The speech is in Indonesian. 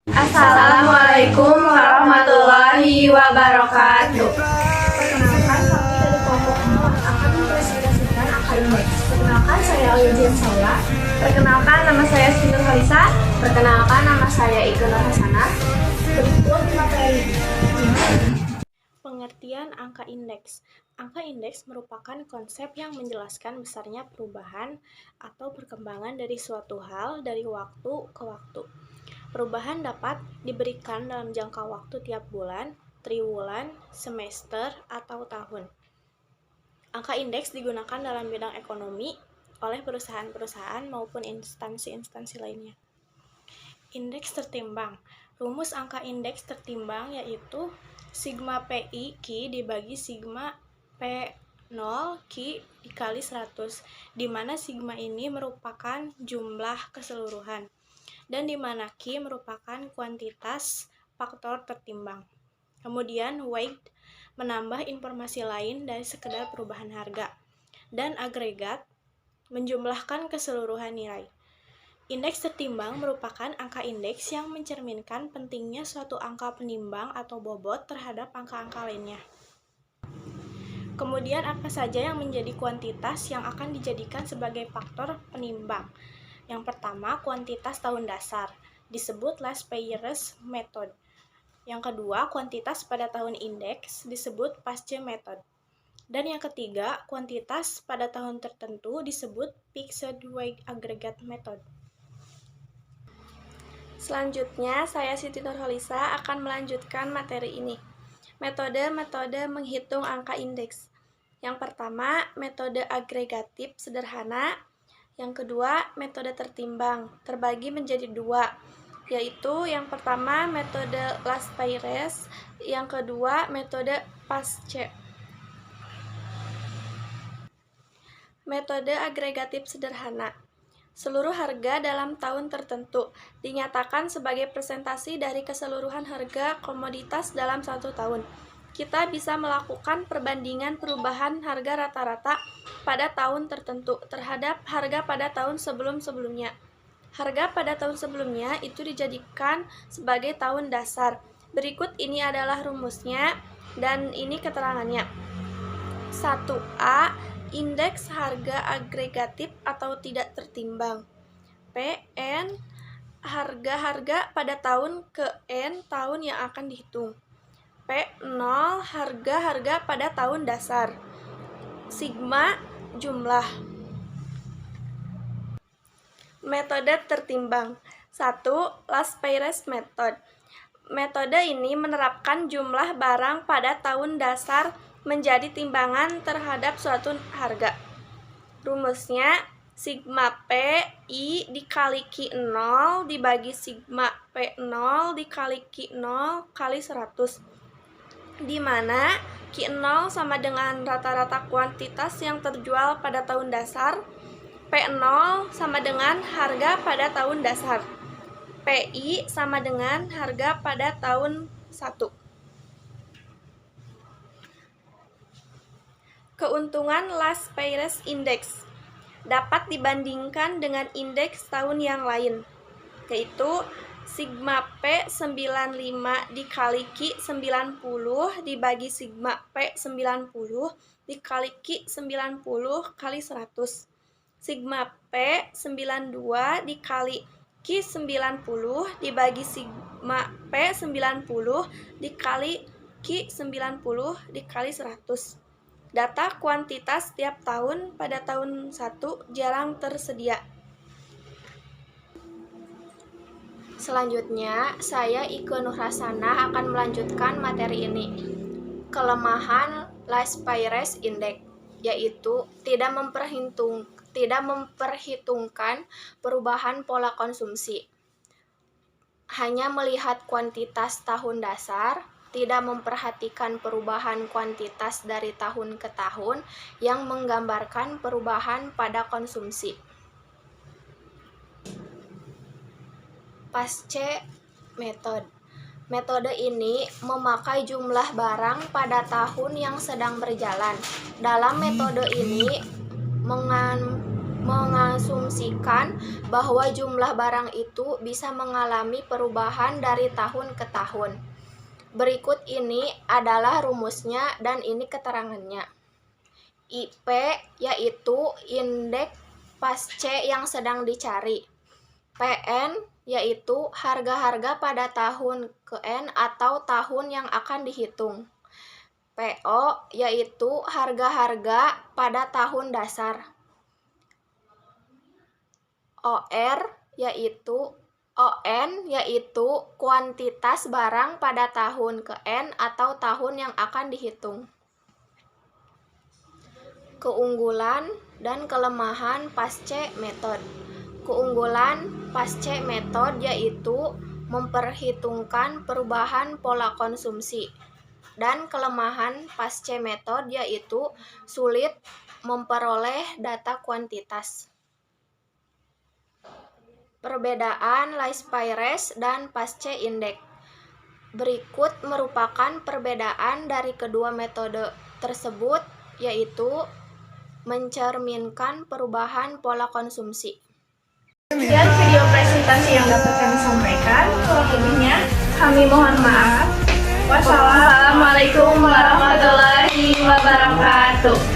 Assalamualaikum warahmatullahi wabarakatuh. Perkenalkan, kami dari kelompok 4 akan mempresentasikan angka indeks. Perkenalkan, saya Aulia Saula. Perkenalkan, nama saya Siti Nurhalisa. Perkenalkan, nama saya Ika Nur Hasanah. Berikut materi. Pengertian angka indeks. Angka indeks merupakan konsep yang menjelaskan besarnya perubahan atau perkembangan dari suatu hal dari waktu ke waktu. Perubahan dapat diberikan dalam jangka waktu tiap bulan, triwulan, semester, atau tahun. Angka indeks digunakan dalam bidang ekonomi oleh perusahaan-perusahaan maupun instansi-instansi lainnya. Indeks tertimbang. Rumus angka indeks tertimbang yaitu sigma PI Q dibagi sigma P0 Q dikali 100, di mana sigma ini merupakan jumlah keseluruhan dan di mana Q merupakan kuantitas faktor tertimbang. Kemudian weight menambah informasi lain dari sekedar perubahan harga, dan agregat menjumlahkan keseluruhan nilai. Indeks tertimbang merupakan angka indeks yang mencerminkan pentingnya suatu angka penimbang atau bobot terhadap angka-angka lainnya. Kemudian apa saja yang menjadi kuantitas yang akan dijadikan sebagai faktor penimbang? Yang pertama, kuantitas tahun dasar, disebut last payers method. Yang kedua, kuantitas pada tahun indeks, disebut pasce method. Dan yang ketiga, kuantitas pada tahun tertentu disebut fixed weight aggregate method. Selanjutnya, saya Siti Nurhalisa akan melanjutkan materi ini. Metode-metode menghitung angka indeks. Yang pertama, metode agregatif sederhana. Yang kedua, metode tertimbang, terbagi menjadi dua, yaitu yang pertama metode last payers, yang kedua metode pasce. Metode agregatif sederhana. Seluruh harga dalam tahun tertentu dinyatakan sebagai presentasi dari keseluruhan harga komoditas dalam satu tahun. Kita bisa melakukan perbandingan perubahan harga rata-rata pada tahun tertentu terhadap harga pada tahun sebelum-sebelumnya. Harga pada tahun sebelumnya itu dijadikan sebagai tahun dasar. Berikut ini adalah rumusnya dan ini keterangannya. 1A. Indeks harga agregatif atau tidak tertimbang. PN. Harga-harga pada tahun ke N tahun yang akan dihitung. P0. Harga-harga pada tahun dasar. Sigma. Jumlah. Metode tertimbang. 1. Last payers method. Metode ini menerapkan jumlah barang pada tahun dasar menjadi timbangan terhadap suatu harga. Rumusnya sigma P I dikali Q0 dibagi sigma P0 dikali Q0 kali 100, di mana Q0 sama dengan rata-rata kuantitas yang terjual pada tahun dasar, P0 sama dengan harga pada tahun dasar, PI sama dengan harga pada tahun 1. Keuntungan last payers index dapat dibandingkan dengan indeks tahun yang lain, yaitu sigma P95 dikali Q90 dibagi sigma P90 dikali Q90 kali 100. Sigma P92 dikali Q90 dibagi sigma P90 dikali Q90 dikali 100. Data kuantitas tiap tahun pada tahun 1 jarang tersedia. Selanjutnya, saya Ika Nur Hasanah akan melanjutkan materi ini. Kelemahan last payers index, yaitu tidak memperhitungkan perubahan pola konsumsi. Hanya melihat kuantitas tahun dasar, tidak memperhatikan perubahan kuantitas dari tahun ke tahun yang menggambarkan perubahan pada konsumsi. Pasce method. Metode ini memakai jumlah barang pada tahun yang sedang berjalan. Dalam metode ini mengasumsikan bahwa jumlah barang itu bisa mengalami perubahan dari tahun ke tahun. Berikut ini adalah rumusnya dan ini keterangannya. IP yaitu indeks pasce yang sedang dicari. PN yaitu harga-harga pada tahun ke N atau tahun yang akan dihitung. PO yaitu harga-harga pada tahun dasar. ON yaitu kuantitas barang pada tahun ke N atau tahun yang akan dihitung. Keunggulan dan kelemahan pasce method. Keunggulan pasce method yaitu memperhitungkan perubahan pola konsumsi, dan kelemahan pasce method yaitu sulit memperoleh data kuantitas. Perbedaan Laspeyres dan pasce index. Berikut merupakan perbedaan dari kedua metode tersebut, yaitu mencerminkan perubahan pola konsumsi. Sekian video presentasi yang dapat kami sampaikan. Kurang lebihnya kami mohon maaf. Wassalamualaikum warahmatullahi wabarakatuh.